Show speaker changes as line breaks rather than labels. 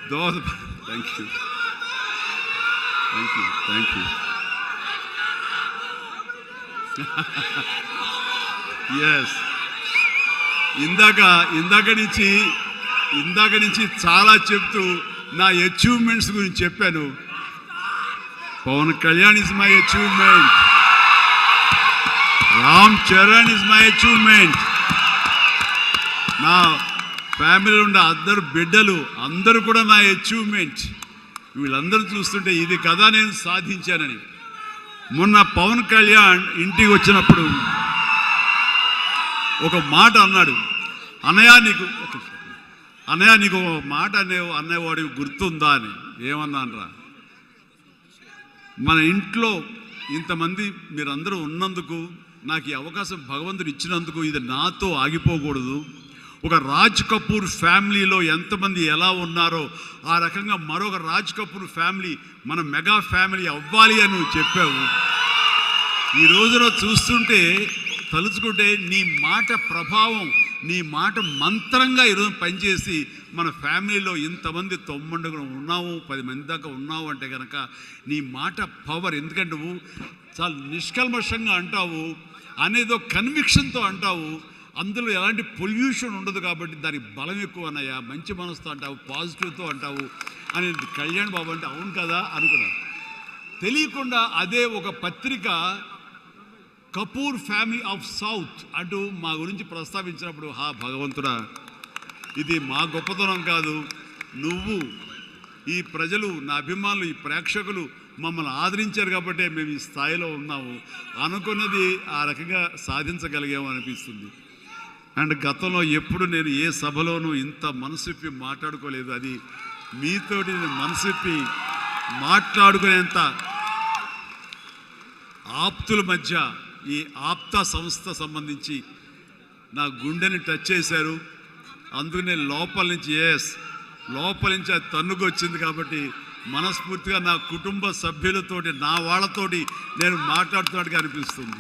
Thank you, thank you, thank you. Yes, ఇందాక నుంచి చాలా చెప్తూ నా అచీవ్మెంట్స్ గురించి చెప్పాను. Pawan Kalyan is my achievement, Ram Charan is my achievement, నా ఫ్యామిలీలో ఉన్న అందరు బిడ్డలు అందరూ కూడా నా అచీవ్మెంట్. వీళ్ళందరూ చూస్తుంటే ఇది కదా నేను సాధించానని. మొన్న పవన్ కళ్యాణ్ ఇంటికి వచ్చినప్పుడు ఒక మాట అన్నాడు, అన్నయ్య నీకు ఒక మాట అనేవాడికి గుర్తుందా అని. ఏమన్నానరా, మన ఇంట్లో ఇంతమంది మీరందరూ ఉన్నందుకు, నాకు ఈ అవకాశం భగవంతుడు ఇచ్చినందుకు ఇది నాతో ఆగిపోకూడదు. ఒక రాజ్ కపూర్ ఫ్యామిలీలో ఎంతమంది ఎలా ఉన్నారో ఆ రకంగా మరొక రాజ్ కపూర్ ఫ్యామిలీ మన మెగా ఫ్యామిలీ అవ్వాలి అని నువ్వు చెప్పావు. ఈ రోజున చూస్తుంటే తలుచుకుంటే నీ మాట ప్రభావం, నీ మాట మంత్రంగా ఈరోజు పనిచేసి మన ఫ్యామిలీలో ఇంతమంది 90 ఉన్నావు, 10 మంది దాకా ఉన్నావు అంటే కనుక నీ మాట పవర్. ఎందుకంటే నువ్వు చాలా నిష్కల్మషంగా అంటావు, అనేదో కన్విక్షన్తో అంటావు, అందులో ఎలాంటి పొల్యూషన్ ఉండదు కాబట్టి దానికి బలం ఎక్కువ అన్నయ్య. మంచి మనసుతో అంటావు, పాజిటివ్తో అంటావు అని కళ్యాణ్ బాబు అంటే అవును కదా అనుకున్నాను. తెలియకుండా అదే ఒక పత్రిక కపూర్ ఫ్యామిలీ ఆఫ్ సౌత్ అంటూ మా గురించి ప్రస్తావించినప్పుడు, భగవంతుడా, ఇది మా గొప్పతనం కాదు, నువ్వు ఈ ప్రజలు, నా అభిమానులు, ఈ ప్రేక్షకులు మమ్మల్ని ఆదరించారు కాబట్టి మేము ఈ స్థాయిలో ఉన్నాము అనుకున్నది ఆ రకంగా సాధించగలిగాము అనిపిస్తుంది. అండ్ గతంలో ఎప్పుడు నేను ఏ సభలోనూ ఇంత మనసిప్పి మాట్లాడుకోలేదు. అది మీతోటి నేను మనసిప్పి మాట్లాడుకునేంత ఆప్తుల మధ్య ఈ ఆప్తా సంస్థ సంబంధించి నా గుండెని టచ్ చేశారు. అందుకనే లోపల నుంచి అది తన్నుకు వచ్చింది కాబట్టి మనస్ఫూర్తిగా నా కుటుంబ సభ్యులతోటి, నా వాళ్ళతోటి నేను మాట్లాడుతున్నట్టుగా అనిపిస్తుంది.